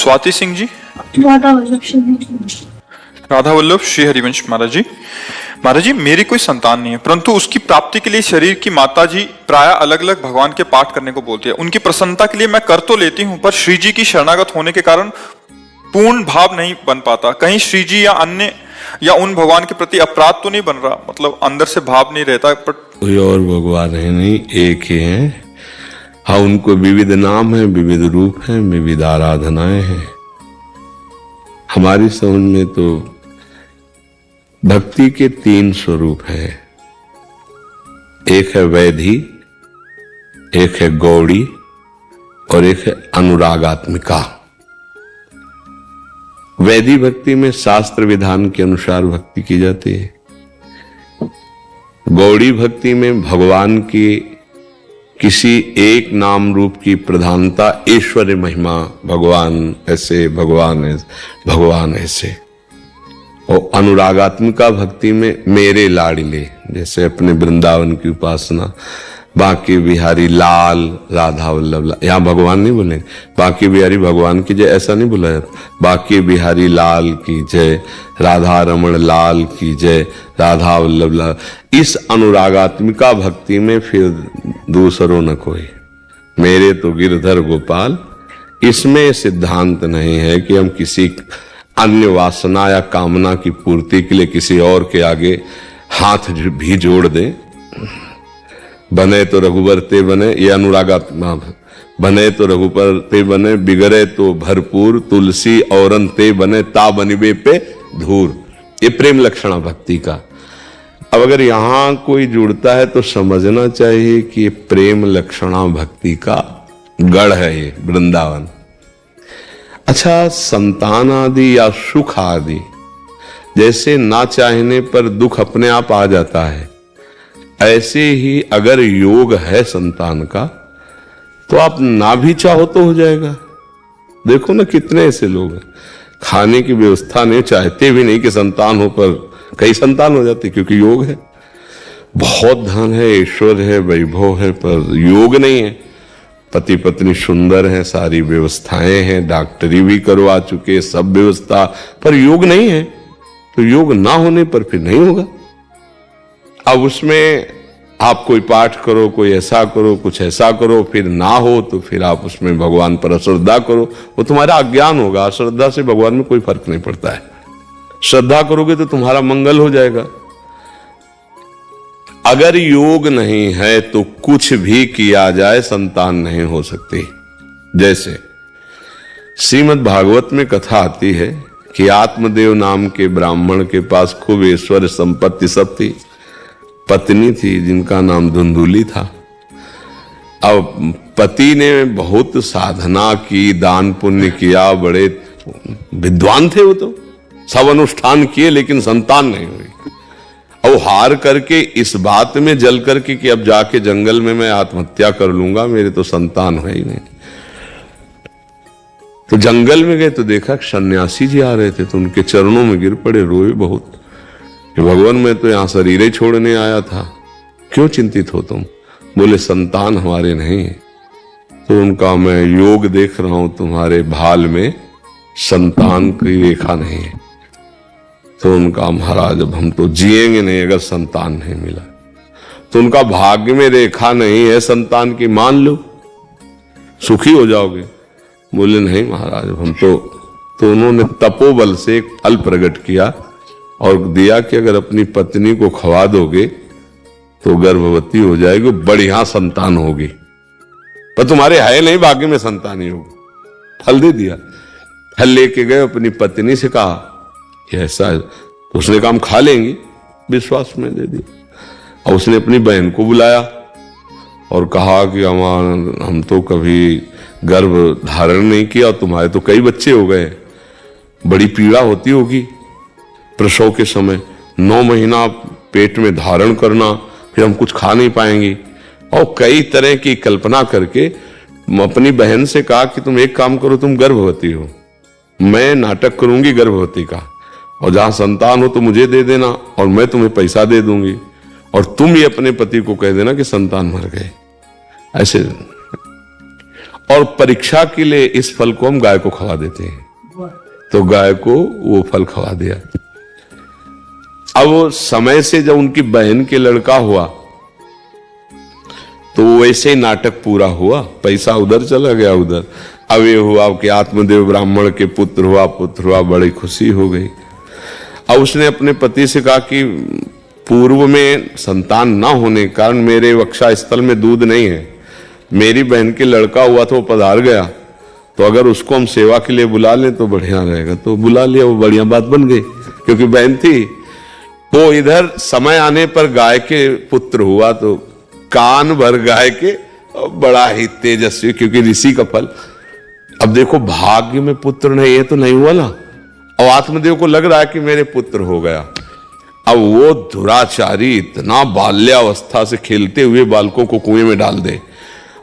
स्वाति सिंह जी, राधा वल्लभ श्री हरिवंश महाराज जी, मेरी कोई संतान नहीं है, परंतु उसकी प्राप्ति के लिए शरीर की माता जी प्राय अलग अलग भगवान के पाठ करने को बोलती है। उनकी प्रसन्नता के लिए मैं कर तो लेती हूँ, पर श्री जी की शरणागत होने के कारण पूर्ण भाव नहीं बन पाता। कहीं श्री जी या अन्य या उन भगवान के प्रति अपराध तो नहीं बन रहा, मतलब अंदर से भाव नहीं रहता। पर कोई और भगवान है नहीं, एक ही है। हाँ, उनको विविध नाम है, विविध रूप है, विविध आराधनाएं हैं। हमारी समझ में तो भक्ति के 3 स्वरूप है। एक है वैधि, एक है गौड़ी और एक है अनुरागात्मिका। वैधि भक्ति में शास्त्र विधान के अनुसार भक्ति की जाती है। गौड़ी भक्ति में भगवान की किसी एक नाम रूप की प्रधानता, ऐश्वर्य महिमा, भगवान ऐसे, भगवान ऐसे। और अनुरागात्मिका भक्ति में मेरे लाडले, जैसे अपने वृंदावन की उपासना, बांके बिहारी लाल, राधा वल्लभ, यहाँ भगवान नहीं बोले, बांके बिहारी भगवान की जय ऐसा नहीं बोला जाता। बांके बिहारी लाल की जय, राधा रमण लाल की जय, राधा वल्लभ लाल। इस अनुरागात्मिका भक्ति में फिर दूसरों न कोई, मेरे तो गिरधर गोपाल। इसमें सिद्धांत नहीं है कि हम किसी अन्य वासना या कामना की पूर्ति के लिए किसी और के आगे हाथ भी जोड़ दें। बने तो रघुबर ते बने, ये अनुरागात्मक। बने तो रघुबर ते बने, बिगड़े तो भरपूर, तुलसी औरन ते बने, ता बनिबे पे धूर। ये प्रेम लक्षणा भक्ति का। अब अगर यहां कोई जुड़ता है तो समझना चाहिए कि प्रेम लक्षणा भक्ति का गढ़ है ये वृंदावन। अच्छा, संतान आदि या सुख आदि, जैसे ना चाहने पर दुख अपने आप आ जाता है, ऐसे ही अगर योग है संतान का तो आप ना भी चाहो तो हो जाएगा। देखो ना, कितने ऐसे लोग हैं खाने की व्यवस्था नहीं, चाहते भी नहीं कि संतान हो, पर कई संतान हो जाती क्योंकि योग है। बहुत धन है, ईश्वर है, वैभव है, पर योग नहीं है। पति पत्नी सुंदर है, सारी व्यवस्थाएं हैं, डॉक्टरी भी करवा चुके, सब व्यवस्था, पर योग नहीं है। तो योग ना होने पर फिर नहीं होगा। अब उसमें आप कोई पाठ करो, कोई ऐसा करो, कुछ ऐसा करो, फिर ना हो तो फिर आप उसमें भगवान पर अश्रद्धा करो, वो तुम्हारा अज्ञान होगा। अश्रद्धा से भगवान में कोई फर्क नहीं पड़ता है। श्रद्धा करोगे तो तुम्हारा मंगल हो जाएगा। अगर योग नहीं है तो कुछ भी किया जाए संतान नहीं हो सकती। जैसे श्रीमद् भागवत में कथा आती है कि आत्मदेव नाम के ब्राह्मण के पास खूब ऐश्वर्य संपत्ति सब थी। पत्नी थी जिनका नाम धुंधुली था। अब पति ने बहुत साधना की, दान पुण्य किया, बड़े विद्वान थे वो तो, सब अनुष्ठान किए, लेकिन संतान नहीं हुई। अब हार करके इस बात में जल करके कि अब जाके जंगल में मैं आत्महत्या कर लूंगा, मेरे तो संतान है ही नहीं। तो जंगल में गए तो देखा सन्यासी जी आ रहे थे, तो उनके चरणों में गिर पड़े, रोए बहुत कि भगवान मैं तो यहां शरीर ही छोड़ने आया था, क्यों चिंतित हो तुम? बोले संतान हमारे नहीं। तो उनका मैं योग देख रहा हूं, तुम्हारे भाल में संतान की रेखा नहीं है। तो उनका महाराज अब हम तो जिएंगे नहीं अगर संतान नहीं मिला। तो उनका भाग्य में रेखा नहीं है संतान की, मान लो सुखी हो जाओगे। बोले नहीं महाराज हम तो उन्होंने तपोबल से एक फल प्रकट किया और दिया कि अगर अपनी पत्नी को खवा दोगे तो गर्भवती हो जाएगी, बढ़िया संतान होगी, पर तुम्हारे है नहीं भाग्य में संतान ही होगी। फल दे दिया। फल लेके गए, अपनी पत्नी से कहा ऐसा है, तो उसने कहा हम खा लेंगे, विश्वास में दे दिया। और उसने अपनी बहन को बुलाया और कहा कि हम तो कभी गर्भ धारण नहीं किया, तुम्हारे तो कई बच्चे हो गए, बड़ी पीड़ा होती होगी प्रसव के समय, 9 महीना पेट में धारण करना, फिर हम कुछ खा नहीं पाएंगे। और कई तरह की कल्पना करके अपनी बहन से कहा कि तुम एक काम करो, तुम गर्भवती हो, मैं नाटक करूंगी गर्भवती का, और जहां संतान हो तो मुझे दे देना और मैं तुम्हें पैसा दे दूंगी, और तुम ही अपने पति को कह देना कि संतान मर गए। ऐसे और परीक्षा के लिए इस फल को हम गाय को खवा देते हैं, तो गाय को वो फल खवा दिया। अब वो समय से जब उनकी बहन के लड़का हुआ तो वैसे ही नाटक पूरा हुआ, पैसा उधर चला गया उधर। अब ये हुआ कि आत्मदेव ब्राह्मण के पुत्र हुआ, बड़ी खुशी हो गई। अब उसने अपने पति से कहा कि पूर्व में संतान ना होने के कारण मेरे वक्षा स्थल में दूध नहीं है, मेरी बहन के लड़का हुआ तो वो पधार गया, तो अगर उसको हम सेवा के लिए बुला लें तो बढ़िया रहेगा। तो बुला लिया, वो बढ़िया बात बन गई क्योंकि बहन थी। तो इधर समय आने पर गाय के पुत्र हुआ, तो कान भर गाय के, बड़ा ही तेजस्वी, क्योंकि ऋषि का फल। अब देखो भाग्य में पुत्र नहीं है तो नहीं हुआ ना, और आत्मदेव को लग रहा है कि मेरे पुत्र हो गया। अब वो दुराचारी इतना बाल्यावस्था से खेलते हुए बालकों को कुएं में डाल दे,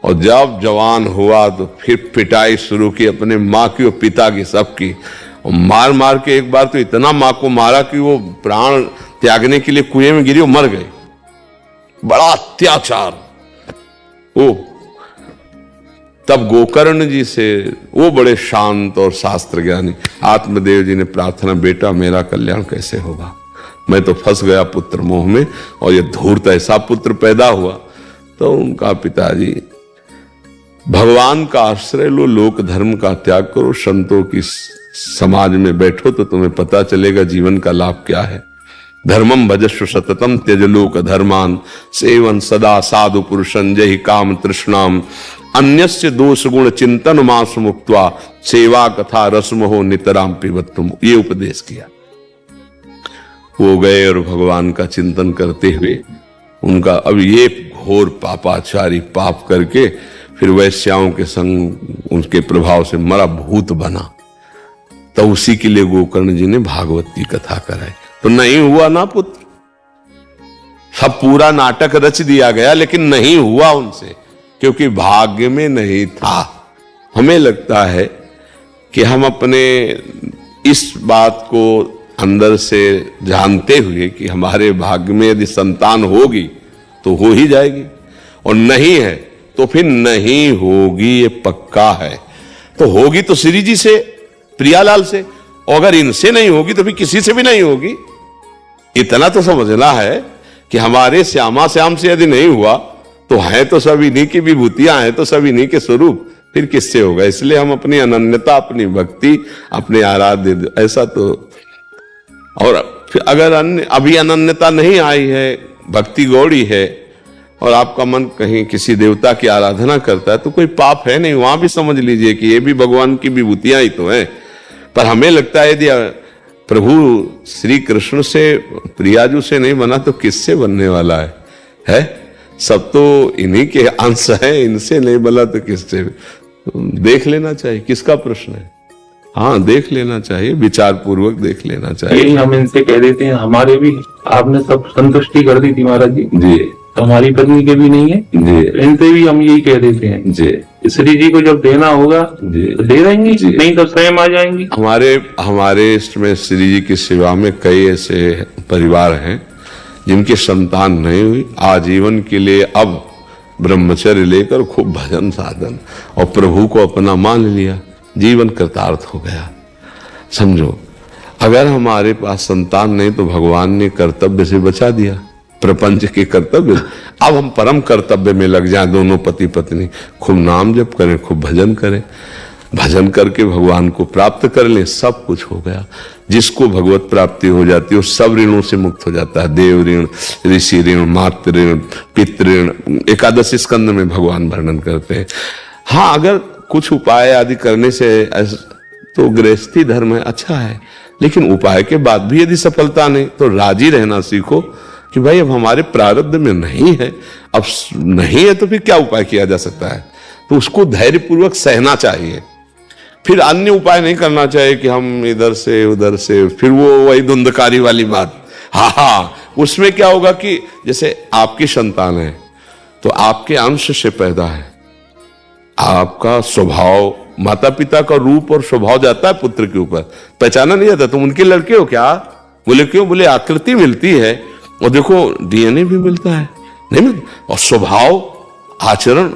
और जब जवान हुआ तो फिर पिटाई शुरू की अपने माँ की और पिता की, सबकी। और मार मार के एक बार तो इतना माँ को मारा कि वो प्राण त्यागने के लिए कुएं में गिरी और मर गए। बड़ा अत्याचार। ओ तब गोकर्ण जी से, वो बड़े शांत और शास्त्र ज्ञानी, आत्मदेव जी ने प्रार्थना, बेटा मेरा कल्याण कैसे होगा, मैं तो फंस गया पुत्र मोह में, और ये धूर्त ऐसा पुत्र पैदा हुआ। तो उनका पिताजी, भगवान का आश्रय लो, लोक धर्म का त्याग करो, संतों की समाज में बैठो तो तुम्हें पता चलेगा जीवन का लाभ क्या है। धर्मम भजस्व सततम त्यज लोक धर्मान, सेवन सदा साधु पुरुषं जहि काम तृष्णाम, अन्यस्य दोष गुण चिंतन मास मुक्त्वा, सेवा कथा रसमोह नितराम पिबत्तुम। ये उपदेश किया। वो गए और भगवान का चिंतन करते हुए उनका, अब ये घोर पापाचारी पाप करके फिर वैश्याओं के संग उनके प्रभाव से मरा भूत बना। तो उसी के लिए गोकर्ण जी ने भागवत की कथा कराई। तो नहीं हुआ ना पुत्र, सब पूरा नाटक रच दिया गया, लेकिन नहीं हुआ उनसे, क्योंकि भाग्य में नहीं था। हमें लगता है कि हम अपने इस बात को अंदर से जानते हुए कि हमारे भाग्य में यदि संतान होगी तो हो ही जाएगी, और नहीं है तो फिर नहीं होगी, ये पक्का है। तो होगी तो श्री जी से, प्रियालाल से, और अगर इनसे नहीं होगी तो फिर किसी से भी नहीं होगी। इतना तो समझना है कि हमारे श्यामा श्याम से यदि नहीं हुआ तो है तो सब इन्हीं की विभूतियां हैं, तो सब इन्हीं के स्वरूप, फिर किससे होगा। इसलिए हम अपनी अनन्यता, अपनी भक्ति, अपने आराध्य, ऐसा तो। और फिर अगर अभी अनन्यता नहीं आई है, भक्ति गौड़ी है, और आपका मन कहीं किसी देवता की आराधना करता है, तो कोई पाप है नहीं, वहां भी समझ लीजिए कि ये भी भगवान की विभूतियां ही तो हैं। पर हमें लगता है यदि प्रभु श्री कृष्ण से, प्रियाजू से नहीं बना तो किससे बनने वाला है? सब तो इन्हीं के अंश हैं, इनसे नहीं बना तो किससे? देख लेना चाहिए, किसका प्रश्न है? हाँ, देख लेना चाहिए, विचार पूर्वक देख लेना चाहिए। यही हम इनसे कह देते हैं, हमारे भी आपने सब संतुष्टि कर दी थी महाराज जी जी, तो हमारी पत्नी के भी नहीं है जी, इनसे भी हम यही कह देते हैं जी, श्री जी को जब देना होगा जी, तो दे देंगे, नहीं तो स्वयं आ जाएंगे। हमारे इसमें श्री जी की सेवा में कई ऐसे परिवार हैं जिनकी संतान नहीं हुई, आजीवन के लिए अब ब्रह्मचर्य लेकर खूब भजन साधन और प्रभु को अपना मान लिया, जीवन कृतार्थ हो गया। समझो, अगर हमारे पास संतान नहीं तो भगवान ने कर्तव्य से बचा दिया, प्रपंच के कर्तव्य। अब हम परम कर्तव्य में लग जाएं, दोनों पति पत्नी, खूब नाम जप करें, खूब भजन करें, भजन करके भगवान को प्राप्त कर लें, सब कुछ हो गया। जिसको भगवत प्राप्ति हो जाती है वो सब ऋणों से मुक्त हो जाता है। देव ऋण, ऋषि ऋण, मातृ ऋण, पितृ ऋण, एकादश स्कंद में भगवान वर्णन करते हैं। हाँ, अगर कुछ उपाय आदि करने से तो गृहस्थी धर्म है, अच्छा है, लेकिन उपाय के बाद भी यदि सफलता नहीं तो राजी रहना सीखो कि भाई अब हमारे प्रारब्ध में नहीं है, अब नहीं है तो फिर क्या उपाय किया जा सकता है, तो उसको धैर्यपूर्वक सहना चाहिए। फिर अन्य उपाय नहीं करना चाहिए कि हम इधर से उधर से, फिर वो वही धुंधकारी वाली बात। हाँ, उसमें क्या होगा कि जैसे आपकी संतान है तो आपके अंश से पैदा है, आपका स्वभाव, माता पिता का रूप और स्वभाव जाता है पुत्र के ऊपर, पहचाना नहीं जाता। तुम उनके लड़के हो क्या? बोले क्यों? बोले आकृति मिलती है और देखो डीएनए भी मिलता है, नहीं मिलता, और स्वभाव, आचरण,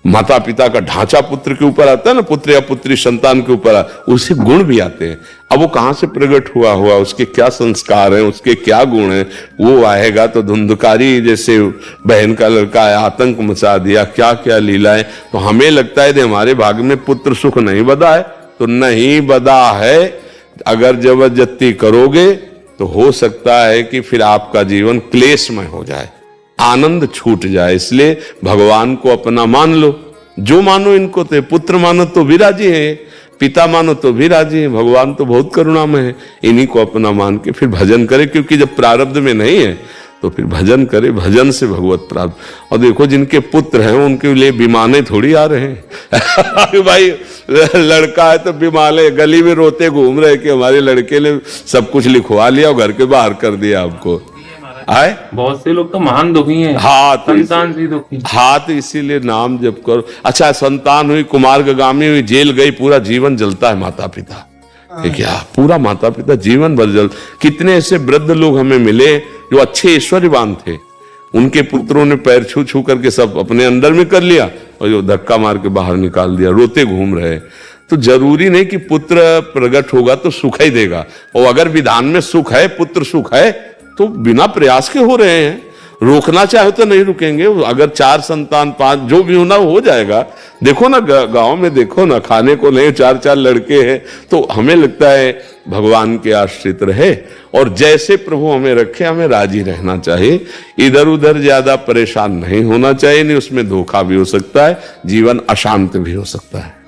माता पिता का ढांचा पुत्र के ऊपर आता है ना, पुत्र या पुत्री संतान के ऊपर, उसे गुण भी आते हैं। अब वो कहां से प्रकट हुआ उसके क्या संस्कार हैं, उसके क्या गुण हैं, वो आएगा तो धुंधकारी जैसे बहन का लड़का है, आतंक मचा दिया, क्या क्या लीलाएं। तो हमें लगता है कि हमारे भाग में पुत्र सुख नहीं बदा है, तो नहीं बदा है। अगर जबरदस्ती करोगे तो हो सकता है कि फिर आपका जीवन क्लेशमय हो जाए, आनंद छूट जाए। इसलिए भगवान को अपना मान लो, जो मानो इनको, तो पुत्र मानो तो भी राजी है, पिता मानो तो भी राजी है। भगवान तो बहुत करुणामय है, इन्हीं को अपना मान के फिर भजन करे, क्योंकि जब प्रारब्ध में नहीं है तो फिर भजन करे, भजन से भगवत प्राप्त। और देखो जिनके पुत्र हैं उनके लिए विमाने थोड़ी आ रहे हैं भाई लड़का है तो विमाने गली में रोते घूम रहे कि हमारे लड़के ने सब कुछ लिखवा लिया और घर के बाहर कर दिया आपको। आए बहुत से लोग तो महान दुखी हैं, हाँ तो संतान से दुखी। हाँ तो इसीलिए नाम जप करो। अच्छा, संतान हुई, कुमार्गामी हुई, जेल गई, पूरा जीवन जलता है माता पिता, क्या पूरा माता पिता जीवन भर जल। कितने ऐसे वृद्ध लोग हमें मिले जो अच्छे ऐश्वर्यवान थे, उनके पुत्रों ने पैर छू छू करके सब अपने अंदर में कर लिया और जो धक्का मार के बाहर निकाल दिया, रोते घूम रहे। तो जरूरी नहीं कि पुत्र प्रकट होगा तो सुख ही देगा, और अगर विधान में सुख है, पुत्र सुख है, तो बिना प्रयास के हो रहे हैं। रोकना चाहे तो नहीं रुकेंगे। अगर 4 संतान 5 जो भी होना हो जाएगा। देखो ना गांव में, देखो ना, खाने को नहीं 4-4 लड़के हैं। तो हमें लगता है भगवान के आश्रित रहे और जैसे प्रभु हमें रखे हमें राजी रहना चाहिए। इधर उधर ज्यादा परेशान नहीं होना चाहिए, नहीं उसमें धोखा भी हो सकता है, जीवन अशांत भी हो सकता है।